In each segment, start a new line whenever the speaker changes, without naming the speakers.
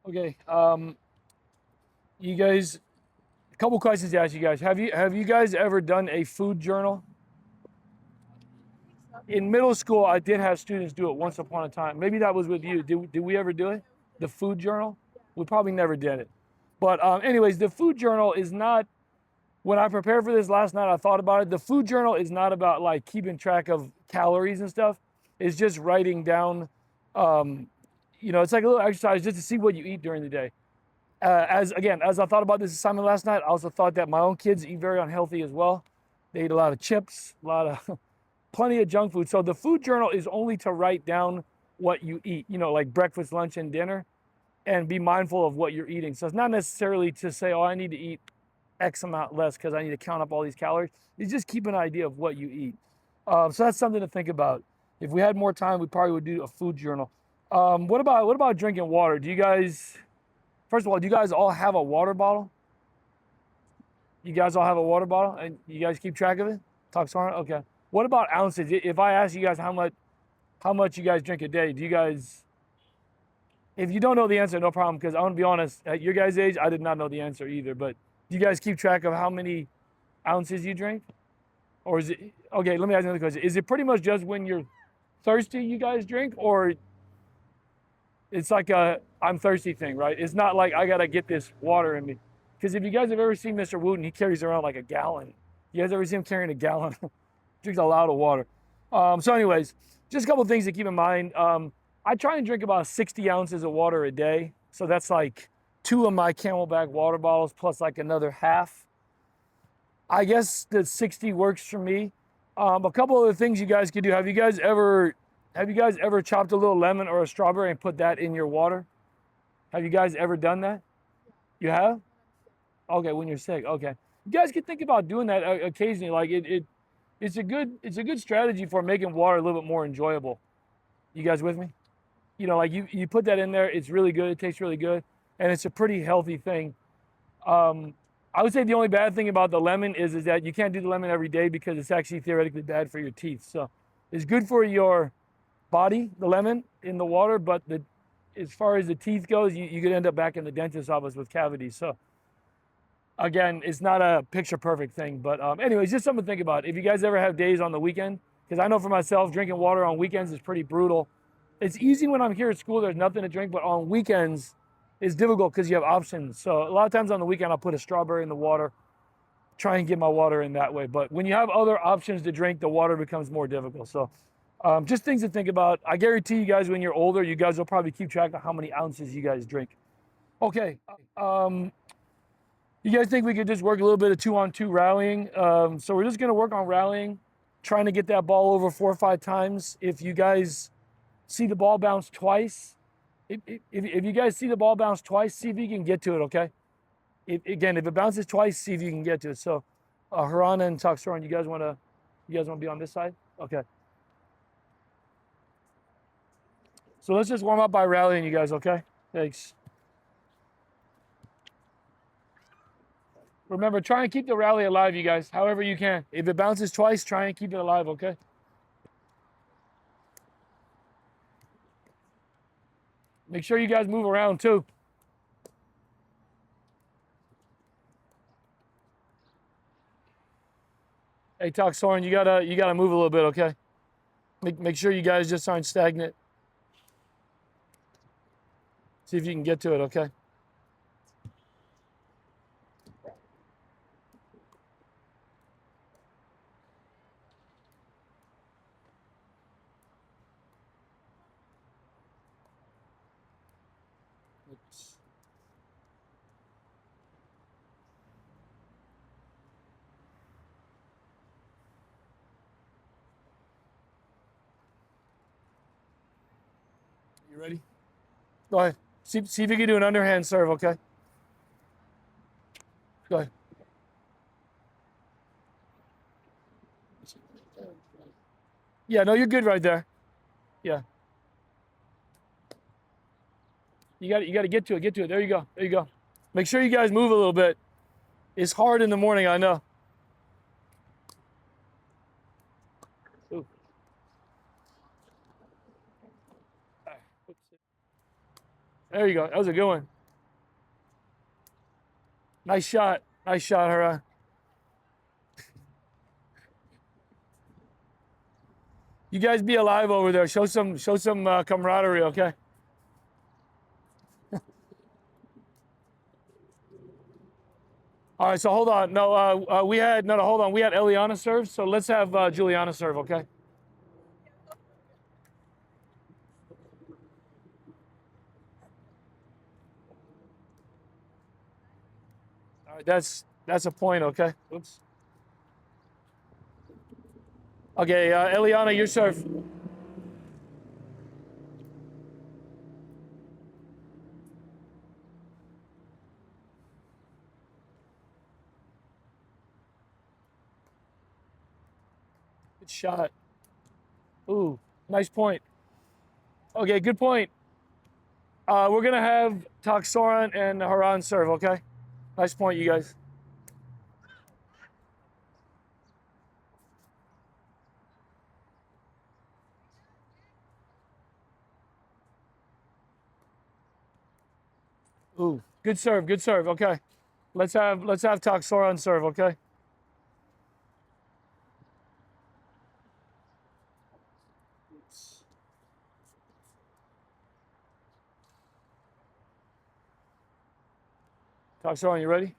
Okay. You guys, a couple questions to ask you guys. Have you guys ever done a food journal? In middle school, I did have students do it once upon a time. Maybe that was with you. Did we ever do it? The food journal? We probably never did it. But anyways, the food journal is not. When I prepared for this last night, I thought about it. The food journal is not about like keeping track of calories and stuff. It's just writing down. Um, it's like a little exercise just to see what you eat during the day. As I thought about this assignment last night, I also thought that my own kids eat very unhealthy as well. They eat a lot of chips, a lot of plenty of junk food. So the food journal is only to write down what you eat, like breakfast, lunch, and dinner, and be mindful of what you're eating. So it's not necessarily to say, oh, I need to eat X amount less because I need to count up all these calories. You just keep an idea of what you eat. So that's something to think about. If we had more time, we probably would do a food journal. What about drinking water? First of all, do you guys all have a water bottle? You guys all have a water bottle, and you guys keep track of it? Talk smart. Okay. What about ounces? If I ask you guys how much you guys drink a day, do you guys? If you don't know the answer, no problem. Because I want to be honest, at your guys' age, I did not know the answer either. But do you guys keep track of how many ounces you drink, or is it okay? Let me ask you another question. Is it pretty much just when you're thirsty you guys drink, or it's like a I'm thirsty thing, right? It's not like I gotta get this water in me. Because if you guys have ever seen Mr. Wooten, he carries around like a gallon. You guys ever see him carrying a gallon? Drinks a lot of water. So, anyways, just a couple of things to keep in mind. I try and drink about 60 ounces of water a day. So that's like two of my Camelback water bottles plus like another half. I guess the 60 works for me. A couple other things you guys could do. Have you guys ever chopped a little lemon or a strawberry and put that in your water? Have you guys ever done that? You have? Okay, when you're sick. Okay. You guys can think about doing that occasionally. Like it's a good strategy for making water a little bit more enjoyable. You guys with me? Like you put that in there, it's really good, it tastes really good, and it's a pretty healthy thing. Um, I would say the only bad thing about the lemon is that you can't do the lemon every day because it's actually theoretically bad for your teeth. So it's good for your body, the lemon in the water, but as far as the teeth goes, you could end up back in the dentist's office with cavities. So again, it's not a picture perfect thing, but anyways, just something to think about. If you guys ever have days on the weekend, because I know for myself, drinking water on weekends is pretty brutal. It's easy when I'm here at school, there's nothing to drink, but on weekends, it's difficult because you have options. So a lot of times on the weekend, I'll put a strawberry in the water, try and get my water in that way. But when you have other options to drink, the water becomes more difficult. So just things to think about. I guarantee you guys, when you're older, you guys will probably keep track of how many ounces you guys drink. Okay. You guys think we could just work a little bit of 2-on-2 rallying? So we're just going to work on rallying, trying to get that ball over 4 or 5 times. If you guys see the ball bounce twice, if you guys see the ball bounce twice, see if you can get to it, okay? If it bounces twice, see if you can get to it. So, Harana and Toxoran, you guys want to be on this side? Okay. So let's just warm up by rallying, you guys, okay? Thanks. Remember, try and keep the rally alive, you guys, however you can. If it bounces twice, try and keep it alive, okay? Make sure you guys move around too. Hey, Toxoran, you gotta move a little bit, okay? Make sure you guys just aren't stagnant. See if you can get to it, okay? You ready? Go ahead. See if you can do an underhand serve, okay? Go ahead. Yeah, no, you're good right there. Yeah. You got to get to it. Get to it. There you go. There you go. Make sure you guys move a little bit. It's hard in the morning, I know. Ooh. There you go. That was a good one. Nice shot. Nice shot, Haran. You guys be alive over there. Show some camaraderie, okay? All right, so hold on. No, hold on. We had Eliana serve, so let's have Juliana serve, okay? All right, that's a point, okay? Oops. Okay, Eliana, your serve. Good shot. Ooh, nice point. Okay, good point. We're gonna have Taksoran and Haran serve, okay? Nice point, you guys. Ooh, good serve, good serve. Okay, let's have Taksoran serve, okay? Taksoran, you ready?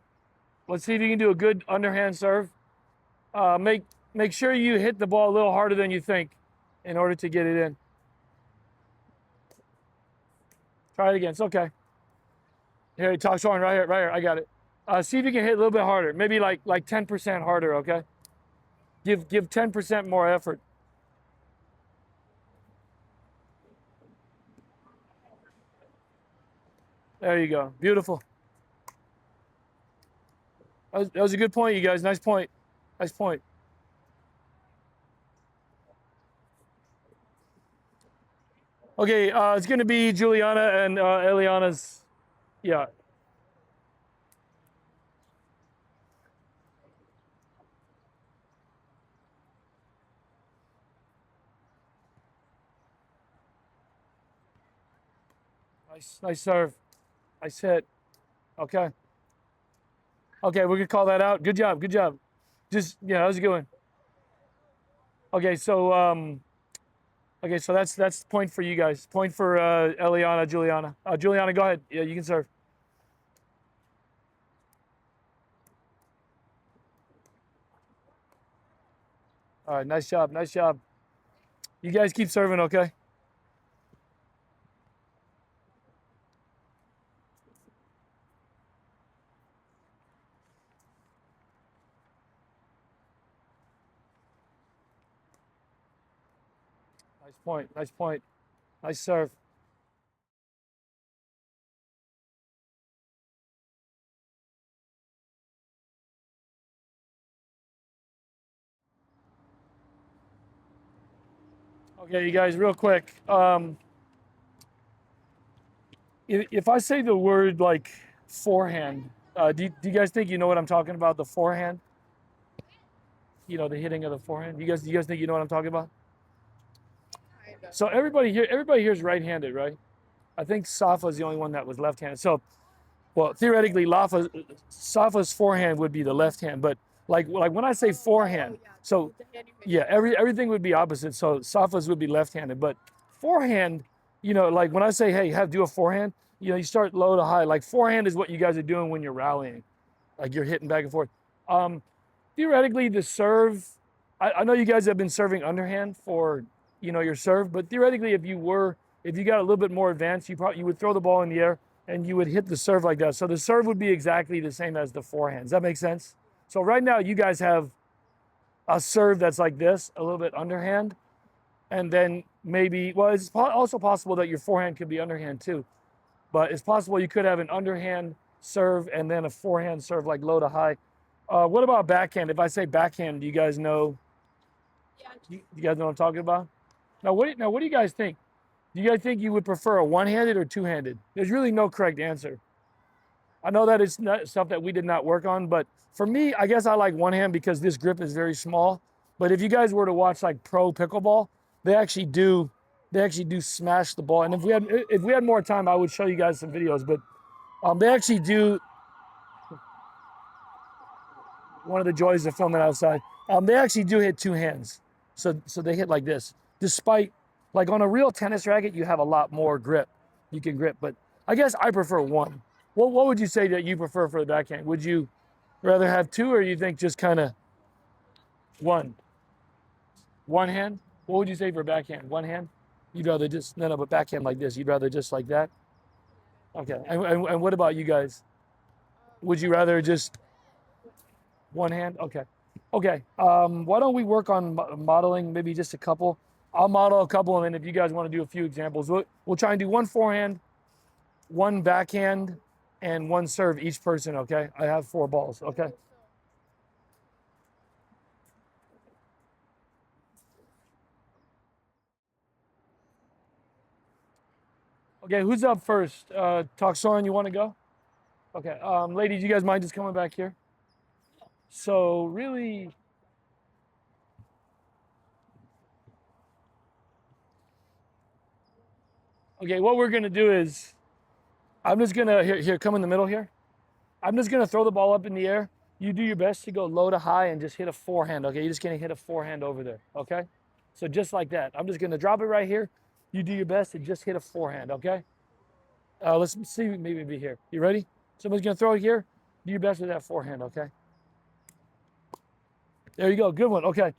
Let's see if you can do a good underhand serve. Make sure you hit the ball a little harder than you think in order to get it in. Try it again. It's okay. Here, Taksoran, right here, right here. I got it. See if you can hit a little bit harder. Maybe like 10% harder, okay? Give 10% more effort. There you go. Beautiful. That was a good point, you guys. Nice point. Nice point. Okay, it's going to be Juliana and Eliana's. Yeah. Nice serve. Nice hit. Okay. Okay, we're gonna call that out. Good job. Good job. Just yeah, that was a good one. Okay, so that's the point for you guys. Point for Eliana, Juliana. Juliana, go ahead. Yeah, you can serve. All right, nice job. Nice job. You guys keep serving, okay? Nice point. Nice point. Nice serve. Okay, you guys, real quick. If I say the word like forehand, do you guys think you know what I'm talking about? The forehand? You know, the hitting of the forehand. You guys think you know what I'm talking about? So everybody here is right-handed, right? I think Safa is the only one that was left-handed. So, well, theoretically, Safa's forehand would be the left hand, but like when I say forehand, so yeah, everything would be opposite. So Safa's would be left-handed, but forehand, you know, like when I say, hey, do a forehand, you know, you start low to high. Like forehand is what you guys are doing when you're rallying, like you're hitting back and forth. Um, Theoretically, the serve, I know you guys have been serving underhand for, you know, your serve, but theoretically, if you got a little bit more advanced, you would throw the ball in the air and you would hit the serve like that. So the serve would be exactly the same as the forehand. Does that make sense? So right now, you guys have a serve that's like this, a little bit underhand, and then maybe, well, it's also possible that your forehand could be underhand too, but it's possible you could have an underhand serve and then a forehand serve like low to high. What about backhand? If I say backhand, do you guys know? You guys know what I'm talking about? Now what do you guys think? Do you guys think you would prefer a one-handed or two-handed? There's really no correct answer. I know that it's not stuff that we did not work on, but for me, I guess I like one hand because this grip is very small. But if you guys were to watch like pro pickleball, they actually do smash the ball. And if we had more time, I would show you guys some videos. But they actually do. one of the joys of filming outside. They actually do hit two hands, so they hit like this. Despite, like on a real tennis racket, you have a lot more grip. You can grip, but I guess I prefer one. What would you say that you prefer for the backhand? Would you rather have two, or you think just kind of one? One hand? What would you say for backhand? One hand? You'd rather just, no, but backhand like this. You'd rather just like that? Okay. And what about you guys? Would you rather just one hand? Okay. Okay. Why don't we work on modeling maybe just a couple? I'll model a couple, and then if you guys want to do a few examples, we'll try and do one forehand, one backhand, and one serve each person, okay? I have 4 balls, okay? Okay, who's up first? Toksoren, you want to go? Okay, ladies, you guys mind just coming back here? So really, okay, what we're gonna do is, I'm just gonna, here, come in the middle here. I'm just gonna throw the ball up in the air. You do your best to go low to high and just hit a forehand, okay? You're just gonna hit a forehand over there, okay? So just like that. I'm just gonna drop it right here. You do your best to just hit a forehand, okay? Let's see, maybe be here. You ready? Somebody's gonna throw it here. Do your best with that forehand, okay? There you go, good one, okay.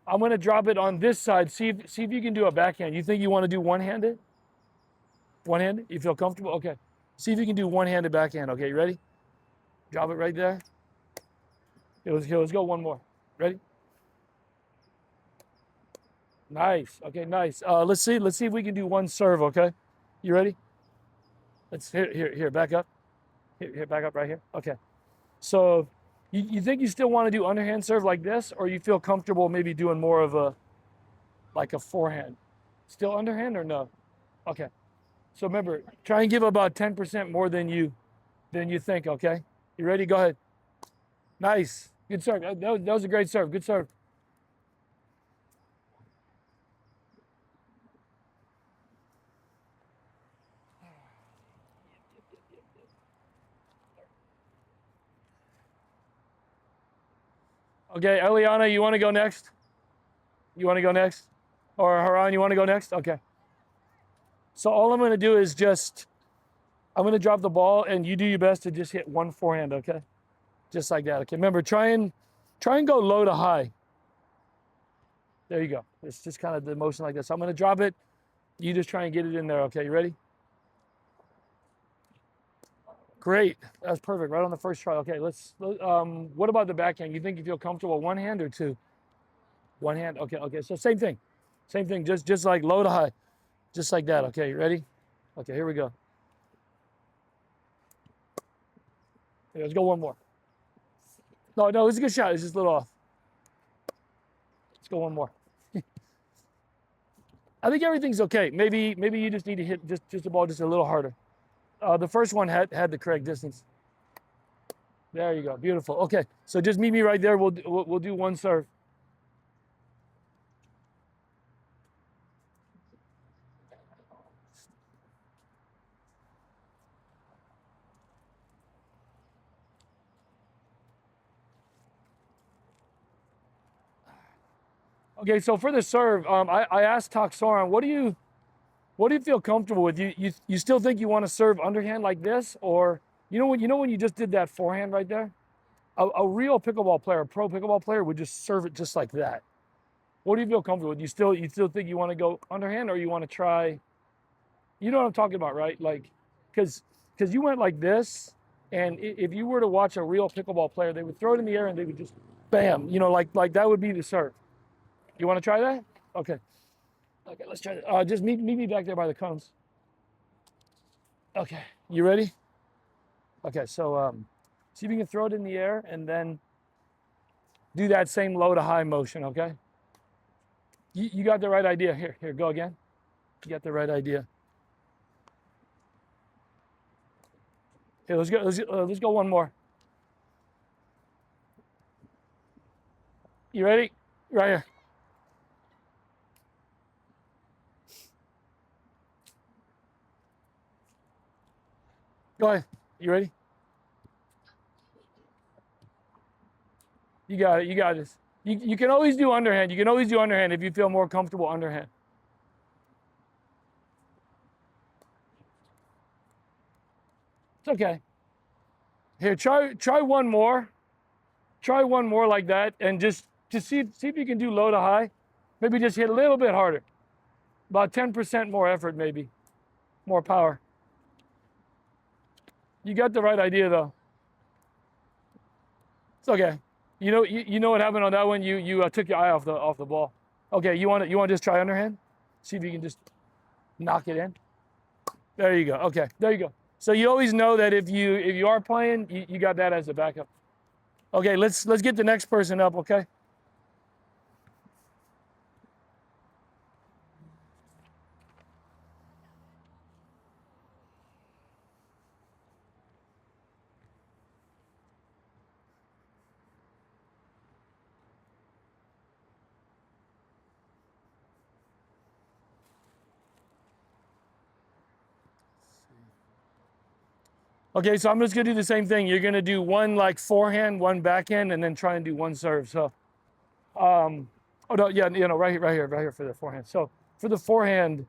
I'm gonna drop it on this side. See if you can do a backhand. You think you wanna do one-handed? One-handed, you feel comfortable? Okay. See if you can do one-handed backhand, okay, you ready? Drop it right there. Here, let's go one more. Ready? Nice, okay, nice. Let's see if we can do one serve, okay? You ready? Let's, here, back up. Here, back up right here, okay. So, you think you still want to do underhand serve like this, or you feel comfortable maybe doing more of a, like a forehand? Still underhand or no? Okay. So remember, try and give about 10% more than you think, okay? You ready? Go ahead. Nice. Good serve. That was a great serve. Good serve. Okay, Eliana, you want to go next? You want to go next? Or Haran, you want to go next? Okay. So all I'm going to do is just, I'm going to drop the ball and you do your best to just hit one forehand, okay? Just like that, okay? Remember, try and go low to high. There you go. It's just kind of the motion like this. So I'm going to drop it. You just try and get it in there, okay? You ready? Great. That's perfect. Right on the first try. Okay, what about the backhand? You think you feel comfortable one hand or two? One hand? Okay. So same thing. Same thing. Just like low to high. Just like that. Okay, you ready? Okay, here we go. Okay, let's go one more. No, it's a good shot. It's just a little off. Let's go one more. I think everything's okay. Maybe you just need to hit just the ball just a little harder. The first one had the correct distance. There you go. Beautiful. Okay, so just meet me right there. We'll do one serve. Okay, so for the serve, I asked Toksoren, what do you feel comfortable with? You still think you want to serve underhand like this, or you know when you just did that forehand right there? A real pickleball player, a pro pickleball player, would just serve it just like that. What do you feel comfortable with? You still think you want to go underhand, or you want to try? You know what I'm talking about, right? Like, because you went like this, and if you were to watch a real pickleball player, they would throw it in the air and they would just bam, like that would be the serve. You want to try that? Okay. Okay, let's try that. Just meet me back there by the cones. Okay, you ready? Okay, so see if you can throw it in the air and then do that same low to high motion, okay? You got the right idea. Here, go again. You got the right idea. Here, let's go one more. You ready? Right here. Go ahead. You ready? You got it. You got this. You can always do underhand. You can always do underhand if you feel more comfortable underhand. It's okay. Here, try one more. Try one more like that, and just see if you can do low to high. Maybe just hit a little bit harder. About 10% more effort, maybe. More power. You got the right idea though. It's okay. You know what happened on that one? You took your eye off the ball. Okay, you want to just try underhand? See if you can just knock it in. There you go. Okay, there you go. So you always know that if you are playing, you got that as a backup. Okay, let's get the next person up, okay? Okay, so I'm just gonna do the same thing. You're gonna do one like forehand, one backhand, and then try and do one serve. So, oh no, yeah, right here for the forehand. So for the forehand,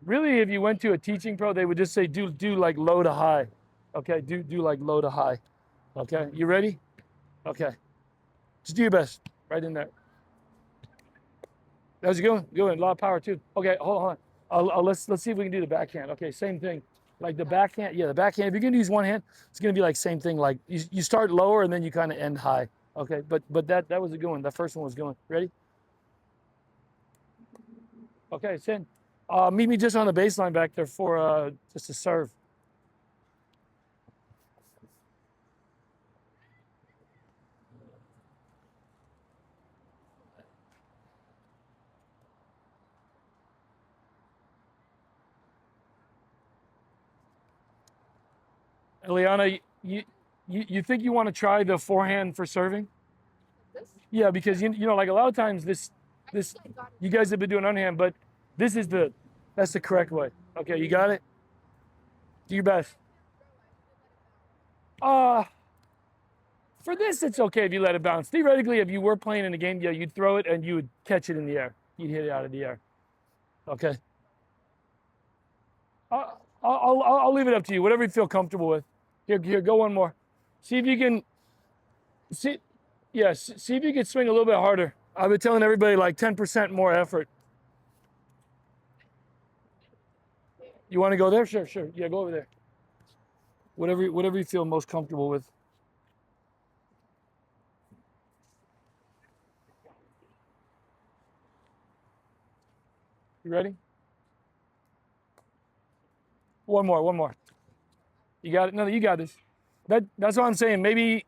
really, if you went to a teaching pro, they would just say do like low to high. Okay, do like low to high. Okay, you ready? Okay, just do your best. Right in there. How's it going? Good, a lot of power too. Okay, hold on. Let's see if we can do the backhand. Okay, same thing. Like the backhand, yeah, the backhand. If you're gonna use one hand, it's gonna be like same thing. Like you start lower and then you kind of end high. Okay, but that was a good one. That first one was going. Ready? Okay, Sin. Meet me just on the baseline back there for just a serve. Eliana, you think you want to try the forehand for serving?
This?
Yeah, because you know like a lot of times this
Actually got it.
you guys have been doing underhand, but this is that's the correct way. Okay, you got it. Do your best. Uh for this, it's okay if you let it bounce. Theoretically, if you were playing in a game, yeah, you'd throw it and you would catch it in the air. You'd hit it out of the air. Okay. I'll leave it up to you. Whatever you feel comfortable with. Here, go one more. See if you can see. Yeah, see if you can swing a little bit harder. I've been telling everybody like 10% more effort. You want to go there? Sure. Yeah, go over there. Whatever you feel most comfortable with. You ready? One more. You got it. No, you got this. That's what I'm saying. Maybe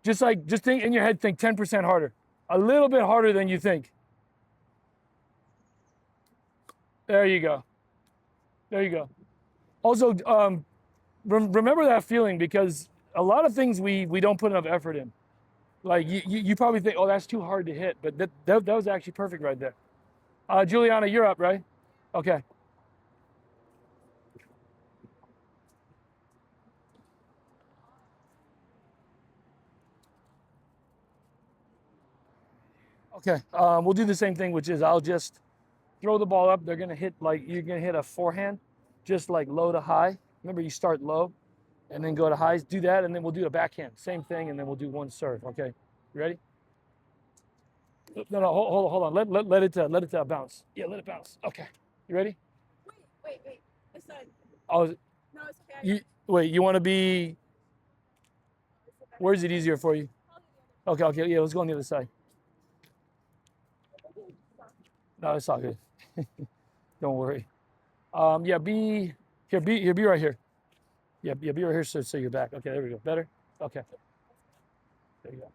just think in your head, think 10% harder. A little bit harder than you think. There you go. There you go. Also, remember that feeling because a lot of things we don't put enough effort in. Like you probably think, oh, that's too hard to hit, but that was actually perfect right there. Juliana, you're up, right? Okay. Okay. We'll do the same thing, which is I'll just throw the ball up. They're gonna hit like you're gonna hit a forehand, just like low to high. Remember, you start low, and then go to highs. Do that, and then we'll do a backhand, same thing, and then we'll do one serve. Okay. You ready? No, hold on. Let it bounce. Yeah, let it bounce. Okay. You ready?
Wait. This side.
Oh,
No, it's okay.
wait. You want to be? Where's it easier for you? Okay. Yeah, let's go on the other side. No, it's all good. Don't worry. Yeah, be right here. Yeah, be right here so you're back. Okay, there we go. Better? Okay. There you go.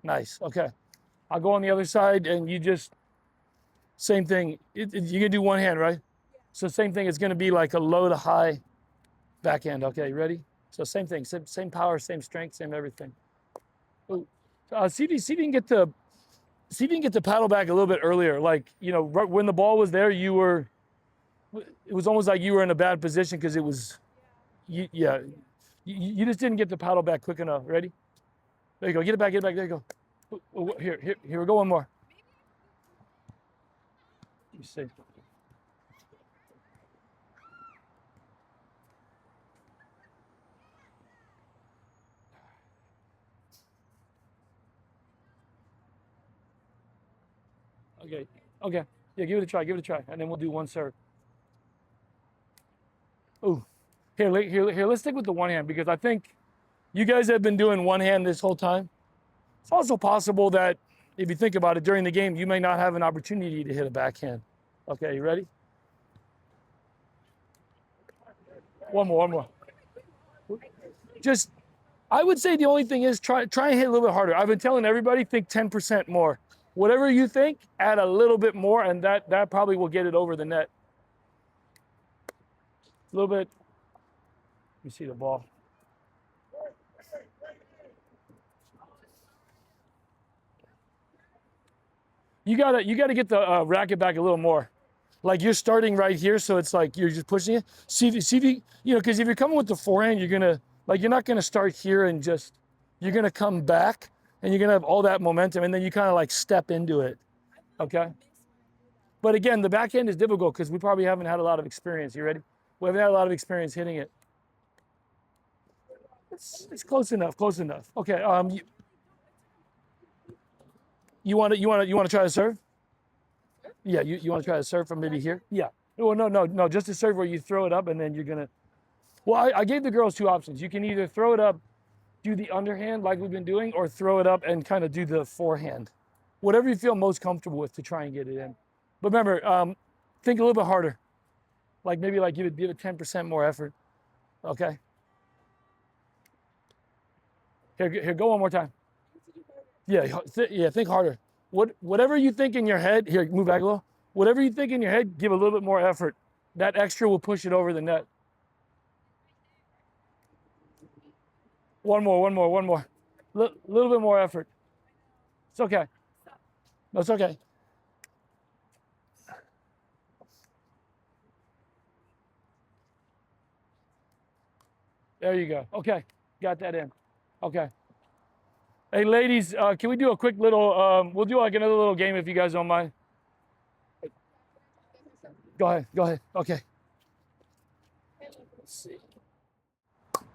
Nice. Okay. I'll go on the other side and you just same thing. You can do one hand, right? So same thing. It's going to be like a low to high backhand. Okay, you ready? So same thing. Same power, same strength, same everything. Ooh. See if you can get the paddle back a little bit earlier. Like, right when the ball was there, it was almost like you were in a bad position because it was, you just didn't get the paddle back quick enough. Ready? There you go. Get it back. Get it back. There you go. Here we go. One more. Let me see. Okay. Okay. Yeah, give it a try. Give it a try, and then we'll do one serve. Ooh. Here. Let's stick with the one hand because I think you guys have been doing one hand this whole time. It's also possible that if you think about it during the game, you may not have an opportunity to hit a backhand. Okay, you ready? One more. One more. Just, I would say the only thing is try and hit a little bit harder. I've been telling everybody think 10% more. Whatever you think, add a little bit more, and that probably will get it over the net. A little bit. Let me see the ball. You gotta get the racket back a little more. Like you're starting right here, so it's like you're just pushing it. See if you know, because if you're coming with the forehand, you're not gonna start here and just you're gonna come back and you're gonna have all that momentum, and then you kind of like step into it. Okay. But again, the backhand is difficult because we probably haven't had a lot of experience. You ready? We haven't had a lot of experience hitting it. It's close enough. Close enough. Okay. You want to try to serve? Yeah. You want to try to serve from maybe here? Yeah. Oh no. Just to serve where you throw it up and then you're gonna. Well, I gave the girls two options. You can either throw it up, do the underhand like we've been doing, or throw it up and kind of do the forehand. Whatever you feel most comfortable with to try and get it in. But remember, think a little bit harder. Like maybe like give it 10% more effort. Okay. Here, go one more time. Yeah, think harder. Whatever you think in your head, here, move back a little. Whatever you think in your head, give a little bit more effort. That extra will push it over the net. One more. Little bit more effort. It's okay. No, it's okay. There you go. Okay, got that in. Okay. Hey, ladies, can we do a quick little? We'll do like another little game if you guys don't mind. Go ahead. Okay. Let's see.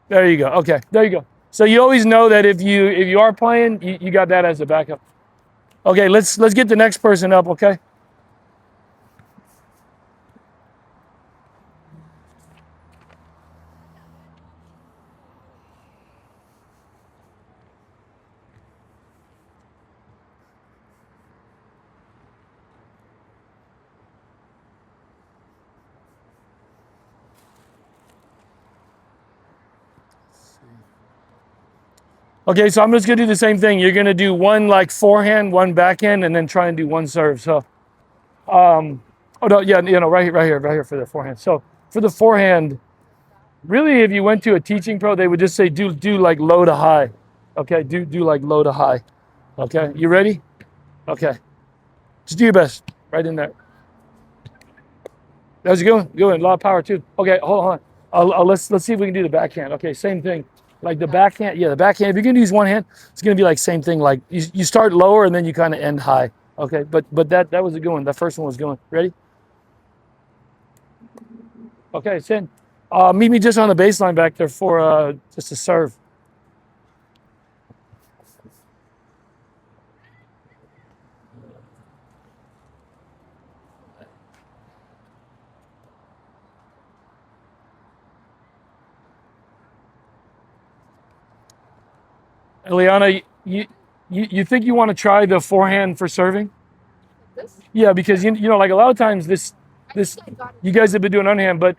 There you go. Okay, there you go. So you always know that if you are playing, you got that as a backup. Okay, let's get the next person up. Okay. Okay, so I'm just gonna do the same thing. You're gonna do one like forehand, one backhand, and then try and do one serve. So, oh no, yeah, right here for the forehand. So for the forehand, really, if you went to a teaching pro, they would just say do like low to high. Okay, do like low to high. Okay, you ready? Okay, just do your best. Right in there. How's it going? Good. A lot of power too. Okay, hold on. Let's see if we can do the backhand. Okay, same thing. Like the backhand, yeah, the backhand. If you're gonna use one hand, it's gonna be like same thing. Like you start lower and then you kind of end high. Okay, but that was a good one. That first one was good one. Ready? Okay, Sin. Meet me just on the baseline back there for just a serve. Eliana, you think you want to try the forehand for serving?
This?
Yeah, because you know like a lot of times this you guys have been doing underhand, but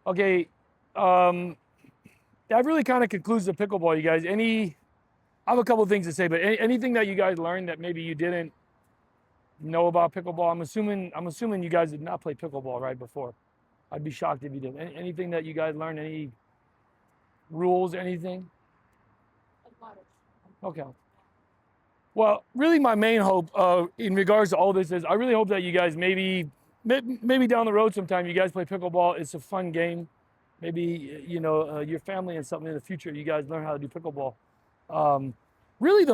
okay, that really kind of concludes the pickleball, you guys. I have a couple of things to say, but anything that you guys learned that maybe you didn't know about pickleball? I'm assuming you guys did not play pickleball right before. I'd be shocked if you did. Anything that you guys learned? Any rules? Anything? Okay. Well, really, my main hope in regards to all this is I really hope that you guys maybe down the road sometime you guys play pickleball. It's a fun game. maybe your family and something in the future, you guys learn how to do pickleball. Really,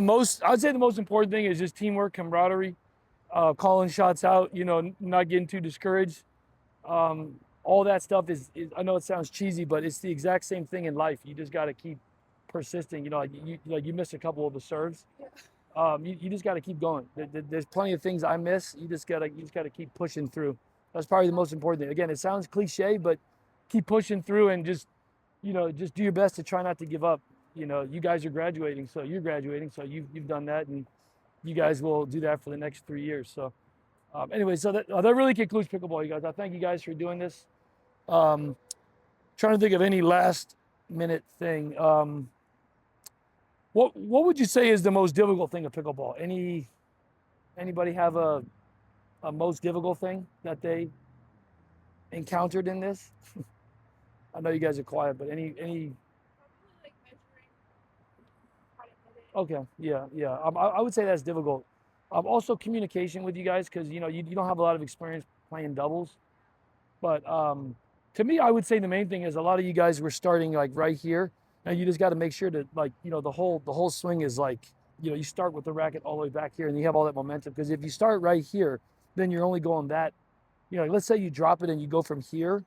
I'd say the most important thing is just teamwork, camaraderie, calling shots out. Not getting too discouraged. All that stuff is, I know it sounds cheesy, but it's the exact same thing in life. You just got to keep persisting. You missed a couple of the serves. You just got to keep going. There's plenty of things I miss. You just gotta keep pushing through. That's probably the most important thing. Again, it sounds cliche, but keep pushing through and just do your best to try not to give up. You guys are graduating, so you're graduating, so you've done that, and you guys will do that for the next 3 years. So, anyway, so that really concludes pickleball, you guys. I thank you guys for doing this. Trying to think of any last minute thing. What would you say is the most difficult thing of pickleball? Anybody have a most difficult thing that they encountered in this? I know you guys are quiet, but any
Probably like measuring how to hit it.
okay, yeah. I would say that's difficult. Also communication with you guys, because you don't have a lot of experience playing doubles. But to me, I would say the main thing is a lot of you guys were starting like right here, and you just got to make sure that the whole swing is like you start with the racket all the way back here, and you have all that momentum. Because if you start right here, then you're only going that. Let's say you drop it and you go from here.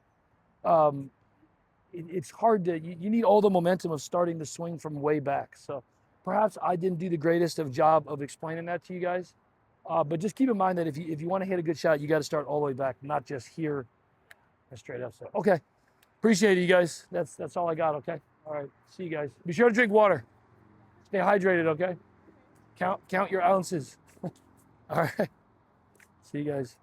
It's hard to. You need all the momentum of starting the swing from way back. So perhaps I didn't do the greatest of job of explaining that to you guys. But just keep in mind that if you want to hit a good shot, you got to start all the way back, not just here and straight up. So okay, appreciate it, you guys. That's all I got. Okay, all right. See you guys. Be sure to drink water. Stay hydrated. Okay. Count your ounces. All right. See you guys.